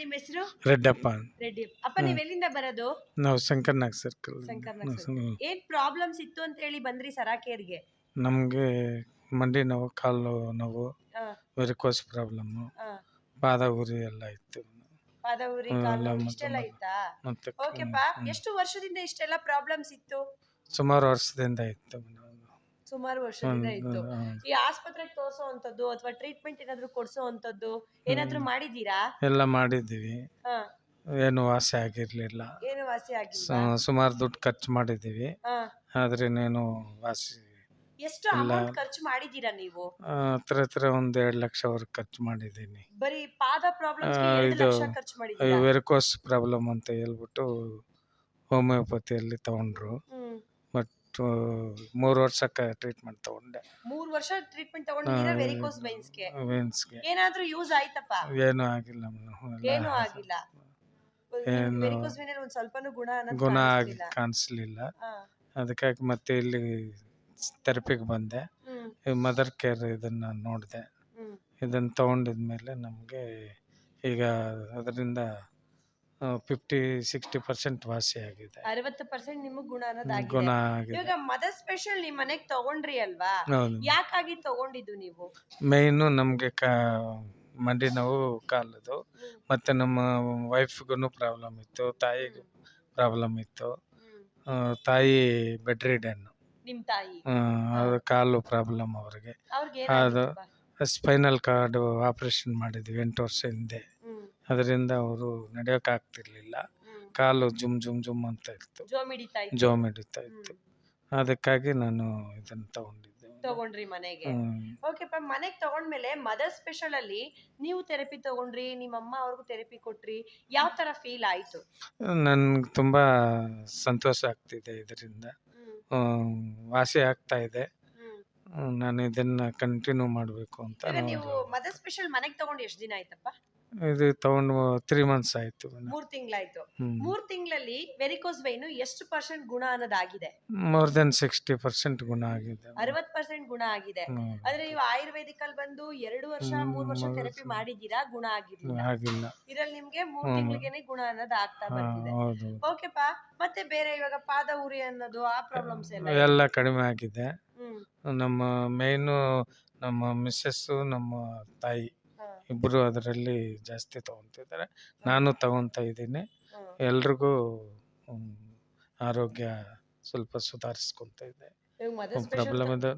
ನಿಮ್ಮ ಹೆಸರು? ರೆಡ್ಡಪ್ಪ ಅಂತ. ರೆಡ್ಡಿ. ಅಪ್ಪ ನೀವ್ ಎಲ್ಲಿಂದ ಬರೋದು? ನಾವು ಶಂಕರ್ನಾಗ್ ಸರ್ಕಲ್. ಶಂಕರ್ನಾಗ್ ಸರ್ಕಲ್. ಏನ್ ಪ್ರಾಬ್ಲಮ್ಸ್ ಇತ್ತು ಅಂತ ಹೇಳಿ ಬಂದ್ರಿ ಸರಾಕೇರ್ಗೆ? ನಮಗೆ ಮಂಡಿ ನೋವು, ಕಾಲು ನೋವು, ಆ, ವೆರಿಕೋಸ್ ಪ್ರಾಬ್ಲಮ್ಮು, ಆ. ಪಾದ ಉರಿ ಎಲ್ಲ ಇತ್ತು. ಪಾದ ಉರಿ, ಎಲ್ಲ ಕಾಲು ನೋವು ಮತ್ತೆ ಇಷ್ಟೆಲ್ಲ ಇತ್ತಾ? ಮತ್ತೆ ಓಕೆಪ್ಪ. ಎಷ್ಟು ವರ್ಷದಿಂದ ಇಷ್ಟೆಲ್ಲ ಪ್ರಾಬ್ಲಮ್ಸ್ ಇತ್ತು? ಸುಮಾರು ವರ್ಷದಿಂದ ಇತ್ತು. ಸುಮಾರು ವರ್ಷದಿಂದ ಇತ್ತು. ಈ ಆಸ್ಪತ್ರೆಗೆ ತೋರ್ಸೋ ಅಂತದ್ದು ಅಥವಾ ಟ್ರೀಟ್ಮೆಂಟ್ ಏನಾದ್ರು ಕೊಡ್ಸೋ ಅಂತದ್ದು ಏನಾದ್ರು ಮಾಡಿದೀರಾ? ಎಲ್ಲ ಮಾಡಿದ್ದೀವಿ, ಹಾ. ಏನು ವಾಸಿ ಆಗಿರ್ಲಿಲ್ಲ. ಏನು ವಾಸಿ ಆಗಿಲ್ಲ? ಸುಮಾರು ದುಡ್ಡು ಖರ್ಚು ಮಾಡಿದ್ದೀವಿ, ಹಾ. ಆದ್ರೇನೇನು ವಾಸಿ. ಎಷ್ಟು ಅಮೌಂಟ್ ಖರ್ಚು ಮಾಡಿದೀರಾ ನೀವು? ಹತ್ರ ಒಂದು 2 ಲಕ್ಷವರೆಗೆ ಖರ್ಚು ಮಾಡಿದ್ದೀನಿ. ಬರೀ ಪಾದ ಪ್ರಾಬ್ಲಮ್ಸ್ಗೆ 2 ಇದು ಲಕ್ಷ ಖರ್ಚು ಮಾಡಿದೀರಾ? ವೆರಿಕೋಸ್ ಪ್ರಾಬ್ಲಮ್ ಅಂತ ಹೇಳ್ಬಿಟ್ಟು ಹೋಮಿಯೋಪತಿಯಲ್ಲಿ ತಗೊಂಡ್ರು. ಹ್ಮ್. ಬಟ್ 3 ವರ್ಷಕ್ಕೆ ಟ್ರೀಟ್ಮೆಂಟ್ ತಗೊಂಡೆ. 3 ವರ್ಷ ಟ್ರೀಟ್ಮೆಂಟ್ ತಗೊಂಡಿದ್ದೀರಾ ವೆರಿಕೋಸ್ ವೇನ್ಸ್ಗೆ? ವೇನ್ಸ್ಗೆ ಏನಾದ್ರೂ ಯೂಸ್ ಆಯ್ತಪ್ಪ? ಏನೂ ಆಗಿಲ್ಲ ಏನೂ ಆಗಿಲ್ಲ. ವೆರಿಕೋಸ್ ವೇನ್ ಒಂದ್ ಸ್ವಲ್ಪನೂ ಗುಣ ಆಗಿ ಕಾಣಿಸ್ಲಿಲ್ಲ. ಅದಕ್ಕಾಗಿ ಮತ್ತೆ ಇಲ್ಲಿ ಥೆರಪಿಗೆ ಬಂದೆ. ಮದರ್ ಕೇರ್ ಇದನ್ನ ನೋಡಿದೆ. ಇದನ್ನ ತಗೊಂಡಿದ್ಮೇಲೆ ನಮಗೆ ಈಗ ಅದರಿಂದ 50-60% ವಾಸಿ ಆಗಿದೆ. 60% ನಿಮಗೆ ಗುಣ ಅನ್ನೋದಾಗಿದೆ. ಗುಣ ಆಗಿದೆ. ಇವಾಗ ಮದರ್ ಸ್ಪೆಷಲ್ ನಿಮ್ ಮನೆಗ್ ತಗೊಂಡ್ರಿ ಅಲ್ವಾ? ಯಾಕಾಗಿ ತಗೊಂಡಿದ್ದು ನೀವು? ಮೇಯ್ನು ನಮಗೆ ಮಂಡಿ ನೋವು, ಕಾಲದು, ಮತ್ತೆ ನಮ್ಮ ವೈಫ್ಗೂ ಪ್ರಾಬ್ಲಮ್ ಇತ್ತು, ತಾಯಿಗೂ ಪ್ರಾಬ್ಲಮ್ ಇತ್ತು. ತಾಯಿ ಬೆಡ್ ರಿಡನ್. ನಿಮ್ ತಾಯಿ? ಅದು ಕಾಲು ಪ್ರಾಬ್ಲಮ್ ಅವ್ರಿಗೆ. ಅದು ಸ್ಪೈನಲ್ ಕಾರ್ಡ್ ಆಪರೇಷನ್ ಮಾಡಿದ್ವಿ 8 ವರ್ಷ ಹಿಂದೆ. ಅದರಿಂದ ಅವರು ನಡೆಯೋಕೆ ಆಗ್ತಿರ್ಲಿಲ್ಲ. ಕಾಲು ಜುಮ್ ಜುಮ್ ಜುಮ್ ಅಂತ ಇತ್ತು, ಜೋಮ್ ಹಿಡಿತಾ ಇತ್ತು. ಅದಕ್ಕಾಗಿ ನಾನು ಇದನ್ನ ತಗೊಂಡ್ರಿ ಮನೆಗೆ. ಓಕೆಪ್ಪ. ಮನೆಗೆ ತಗೊಂಡ್ಮೇಲೆ ಮದರ್ ಸ್ಪೆಷಲ್ ಅಲ್ಲಿ ನೀವು ಥೆರಪಿ ತಗೊಂಡ್ರಿ, ನಿಮ್ಮ ಅಮ್ಮ ಅವ್ರಿಗೂ ಥೆರಪಿ ಕೊಟ್ರಿ. ಯಾವ ತರ ಫೀಲ್ ಆಯ್ತು? ನನ್ಗೆ ತುಂಬಾ ಸಂತೋಷ ಆಗ್ತಿದೆ. ಇದರಿಂದ ವಾಸಿ ಆಗ್ತಾ ಇದೆ. ನಾನು ಇದನ್ನ ಕಂಟಿನ್ಯೂ ಮಾಡಬೇಕು ಅಂತ. ನೀವು ಮದರ್ ಸ್ಪೆಷಲ್ ಮನೆಗೆ ತಗೊಂಡು ಎಷ್ಟು ದಿನ ಆಯ್ತಪ್ಪ? ಇದು ತಗೊಂಡು 3 months ಆಯ್ತು. 3 ತಿಂಗಳಾಯ್ತು. 3 ತಿಂಗಳಲ್ಲಿ ವೆರಿಕೋಸ್ ವೈನ್ ಎಷ್ಟು % ಗುಣ ಅನ್ನೋದಾಗಿದೆ? ಮೋರ್ ದೆನ್ 60% ಗುಣ ಆಗಿದೆ. 60% ಗುಣ ಆಗಿದೆ. ಆದ್ರೆ ನೀವು ಆಯುರ್ವೇದಿಕ್ ಅಲ್ಲಿ ಬಂದು 2 ವರ್ಷ 3 ವರ್ಷ ಥೆರಪಿ ಮಾಡಿದೀರಾ, ಗುಣ ಆಗಿಲ್ಲ. ಇದ್ರಲ್ಲಿ ನಿಮ್ಗೆ 3 ತಿಂಗಳಿಗೆನೆ ಗುಣ ಅನ್ನೋದು ಆಗ್ತಾ ಬಂದಿದೆ. ಓಕೆಪ್ಪ. ಮತ್ತೆ ಬೇರೆ ಇವಾಗ ಪಾದ ಉರಿ ಅನ್ನೋದು ಆ ಪ್ರಾಬ್ಲಮ್ಸ್ ಎಲ್ಲ ಕಡಿಮೆ ಆಗಿದೆ. ನಮ್ಮ ಮೇಯ್ನು ನಮ್ಮ ಮಿಸ್ಸಸ್, ನಮ್ಮ ತಾಯಿ ಇಬ್ರು ಅದರಲ್ಲಿ ಜಾಸ್ತಿ ತಗೊಂತಿದ್ದಾರೆ. ನಾನು ತಗೊಂತ ಇದ್ದೀನಿ. ಎಲ್ರಿಗೂ ಆರೋಗ್ಯ ಸ್ವಲ್ಪ ಸುಧಾರಿಸ್ಕೊಂತ ಇದೆ. ಪ್ರಾಬ್ಲಮ್ ಇದೆ.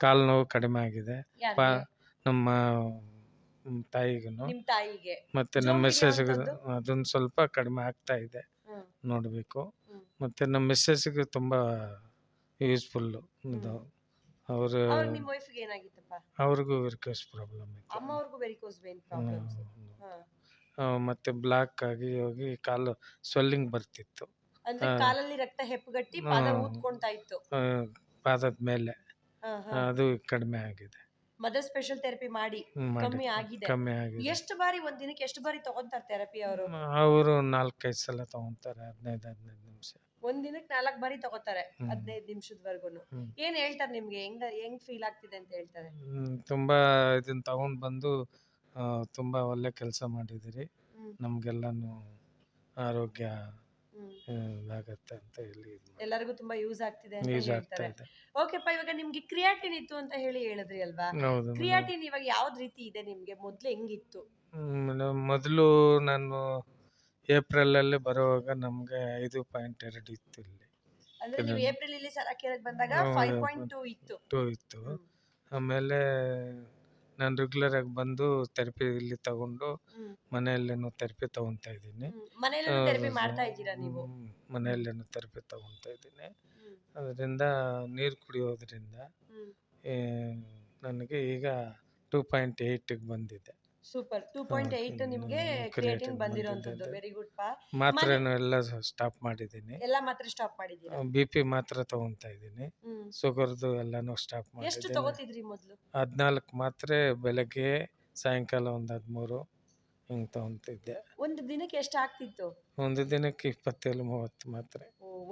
ಕಾಲು ನೋವು ಕಡಿಮೆ ಆಗಿದೆ ನಮ್ಮ ತಾಯಿಗೂ, ಮತ್ತೆ ನಮ್ಮ ಮಿಸ್ಸಸ್ಗೂ ಅದೊಂದು ಸ್ವಲ್ಪ ಕಡಿಮೆ ಆಗ್ತಾ ಇದೆ, ನೋಡಬೇಕು. ಮತ್ತೆ ನಮ್ಮ ಮಿಸ್ಸಸ್ಗೂ ತುಂಬಾ ಯೂಸ್ಫುಲ್ ಇದು. ಅವ್ರಿಗೂ ವೆರಿಕೋಸ್ ಪ್ರಾಬ್ಲಮ್ ಇತ್ತು. ಅಮ್ಮವ್ರಿಗೂ ವೆರಿಕೋಸ್ ವೇನ್ ಪ್ರಾಬ್ಲಮ್ಸ್. ಮತ್ತೆ ಬ್ಲಾಕ್ ಆಗಿ ಹೋಗಿ ಕಾಲು ಸ್ವೆಲ್ಲಿಂಗ್ ಬರ್ತಿತ್ತು. ಅಂದ್ರೆ ಕಾಲಲ್ಲಿ ರಕ್ತ ಹೆಪ್ಪುಗಟ್ಟಿ ಪಾದ ಊದ್ಕೊಂತಾ ಇತ್ತು ಪಾದದ ಮೇಲೆ. ಅದು ಕಡಿಮೆ ಆಗಿದೆ. ಮದರ್ ಸ್ಪೆಷಲ್ ಥೆರಪಿ ಮಾಡಿ ಕಮ್ಮಿ ಆಗಿದೆ. ಎಷ್ಟು ಬಾರಿ ಒಂದ್ ದಿನಕ್ಕೆ ಎಷ್ಟು ಬಾರಿ ತಗೊಂತಾರೆ ಥೆರಪಿ ಅವರು? 4-5 ಸಲ ತಗೊಂತಾರೆ, 15-15 ನಿಮಿಷ. ಒಂದ್ ದಿನಕ್ಕೆ 4 ಬಾರಿ ತಗೋತಾರೆ, 15 ನಿಮಿಷದವರೆಗೂ. ಏನ್ ಹೇಳ್ತಾರೆ ನಿಮ್ಗೆ? ಹೆಂಗ್ ಫೀಲ್ ಆಗ್ತಿದೆ ಅಂತ ಹೇಳ್ತಾರೆ? ತುಂಬಾ ಇದನ್ನ ತಗೊಂಡ್ ಬಂದು ತುಂಬಾ ಒಳ್ಳೆ ಕೆಲಸ ಮಾಡಿದಿರಿ, ನಮ್ಗೆಲ್ಲಾನು ಆರೋಗ್ಯ ಆಗತ್ತೆ ಅಂತ ಹೇಳಿ ಎಲ್ಲರಿಗೂ ತುಂಬಾ ಯೂಸ್ ಆಗ್ತಿದೆ ಅಂತ ಹೇಳ್ತಾರೆ. ಓಕೆಪ್ಪ. ಇವಾಗ ನಿಮ್ಗೆ ಕ್ರಿಯಾಟಿನ್ ಇತ್ತು ಅಂತ ಹೇಳಿದ್ರಿ ಅಲ್ವಾ? ಕ್ರಿಯಾಟಿನ್ ಇವಾಗ ಯಾವ್ದ್ ರೀತಿ ಇದೆ ನಿಮ್ಗೆ? ಮೊದ್ಲು ಹೆಂಗಿತ್ತು? ಮೊದಲು ನಾನು ಏಪ್ರಿಲ್ ಅಲ್ಲಿ ಬರುವಾಗ ನಮ್ಗೆ 5.2 ಇತ್ತು ಇಲ್ಲಿ. ಅಂದ್ರೆ ನೀವು ಏಪ್ರಿಲ್ ಇಲ್ಲಿ ಸರಾಕೆರೆಗೆ ಬಂದಾಗ 5.2 ಇತ್ತು. ಆಮೇಲೆ ನಾನು ರೆಗ್ಯುಲರ್ ಆಗಿ ಬಂದು ಥೆರಪಿ ಇಲ್ಲಿ ತಗೊಂಡು ಮನೆಯಲ್ಲೇನು ಥೆರಪಿ ತಗೊಂತಾ ಇದ್ದೀನಿ. ಮನೆಯಲ್ಲೇನು ಥೆರಪಿ ಮಾಡ್ತಾ ಇದ್ದೀರಾ ನೀವು? ಮನೆಯಲ್ಲೇನು ಥೆರಪಿ ತಗೊಂತಾ ಇದ್ದೀನಿ. ಅದರಿಂದ ನೀರು ಕುಡಿಯೋದ್ರಿಂದ ನನಗೆ ಈಗ 2.8 ಬಂದಿದೆ. ಸೂಪರ್. 2.8 ನಿಮ್ಗೆ ಕ್ರಿಯಾಟಿನ್ ಬಂದಿರೋಂತದ್ದು. ವೆರಿ ಗುಡ್ ಪಾ. ಮಾತ್ರೆನೂ ಎಲ್ಲ ಸ್ಟಾಪ್ ಮಾಡಿದ್ದೀನಿ. ಎಲ್ಲ ಮಾತ್ರೆ ಸ್ಟಾಪ್ ಮಾಡಿದ್ದೀರಾ? BP ಮಾತ್ರೆ ತಗೊಂತಾ ಇದ್ದೀನಿ. ಶುಗರ್ದು ಎಲ್ಲಾನು ಸ್ಟಾಪ್ ಮಾಡಿದ್ದೀನಿ. ಎಷ್ಟು ತಗೋತಿದ್ರಿ ಮೊದಲು? 14 ಮಾತ್ರೆ ಬೆಳಗ್ಗೆ, ಸಾಯಂಕಾಲ ಒಂದು 13 ಹಿಂಗ್ ತಗೊಂತಿದ್ದೆ. ಒಂದು ದಿನಕ್ಕೆ ಎಷ್ಟು ಆಗ್ತಿತ್ತು? ಒಂದು ದಿನಕ್ಕೆ 27-30 ಮಾತ್ರೆ.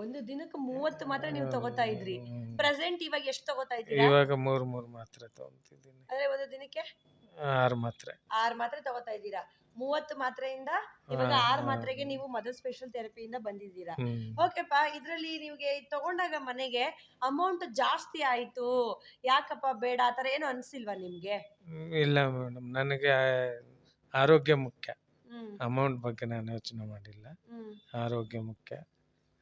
ಒಂದು ದಿನಕ್ಕೆ 30 ಮಾತ್ರೆ ನೀವು ತಗೋತಾ ಇದ್ರಿ. ಪ್ರೆಸೆಂಟ್ ಇವಾಗ ಎಷ್ಟು ತಗೋತಾ ಇದ್ದೀರಾ? ಇವಾಗ 3 ಮಾತ್ರೆ ತಗೊಂತಿದ್ದೀನಿ. ಅಂದ್ರೆ ಒಂದು ದಿನಕ್ಕೆ 6 ಮಾತ್ರೆ. 6 ಮಾತ್ರೆ ತಗೋತಾ ಇದ್ದೀರಾ. 30 ಮಾತ್ರೆಯಿಂದ ಇವಾಗ 6 ಮಾತ್ರೆಗೆ ನೀವು ಮದರ್ ಸ್ಪೆಷಲ್ ಥೆರಪಿಯಿಂದ ಬಂದಿದ್ದೀರಾ. ಓಕೆಪ್ಪ, ಇದ್ರಲ್ಲಿ ನಿಮ್ಗೆ ತಗೊಂಡಾಗ ಮನೆಗೆ ಅಮೌಂಟ್ ಜಾಸ್ತಿ ಆಯ್ತು, ಯಾಕಪ್ಪ ಬೇಡ ಆತರ ಏನು ಅನ್ಸಿಲ್ವಾ ನಿಮ್ಗೆ? ಇಲ್ಲ ಮೇಡಮ್, ನನಗೆ ಆರೋಗ್ಯ ಮುಖ್ಯ. ಅಮೌಂಟ್ ಬಗ್ಗೆ ನಾನು ಯೋಚನೆ ಮಾಡಿಲ್ಲ. ಆರೋಗ್ಯ ಮುಖ್ಯ,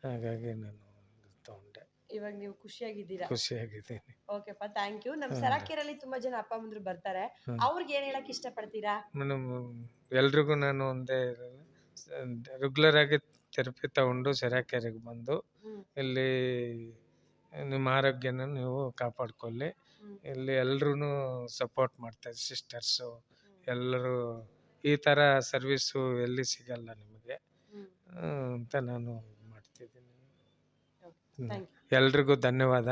ಹಾಗಾಗಿ ನಾನು ತಗೊಂಡೆ. ಇವಾಗ ನೀವು ಖುಷಿಯಾಗಿದ್ದೀರಾ? ಖುಷಿಯಾಗಿದ್ದೀನಿ. ಓಕೆಪ್ಪ, ಥ್ಯಾಂಕ್ ಯು. ನಮ್ಮ ಸರಾಕೆರೆಯಲ್ಲಿ ತುಂಬಾ ಜನ ಅಪ್ಪ ಅಮ್ಮಂದ್ರು ಬರ್ತಾರೆ, ಅವ್ರಿಗೆ ಏನ್ ಹೇಳಕ್ ಇಷ್ಟಪಡ್ತೀರಾ? ಮೇಡಮ್, ಎಲ್ರಿಗೂ ನಾನು ಒಂದೇ, ರೆಗ್ಯುಲರ್ ಆಗಿ ಥೆರಪಿ ತಗೊಂಡು ಸೆರಾಕೆರೆಗೆ ಬಂದು ಇಲ್ಲಿ ನಿಮ್ಮ ಆರೋಗ್ಯನ ನೀವು ಕಾಪಾಡ್ಕೊಳ್ಳಿ. ಇಲ್ಲಿ ಎಲ್ರೂ ಸಪೋರ್ಟ್ ಮಾಡ್ತಾರೆ, ಸಿಸ್ಟರ್ಸು ಎಲ್ಲರೂ. ಈ ಥರ ಸರ್ವಿಸು ಎಲ್ಲಿ ಸಿಗಲ್ಲ ನಿಮಗೆ ಅಂತ ನಾನು ಮಾಡ್ತಿದ್ದೀನಿ. ಎಲ್ರಿಗೂ ಧನ್ಯವಾದ.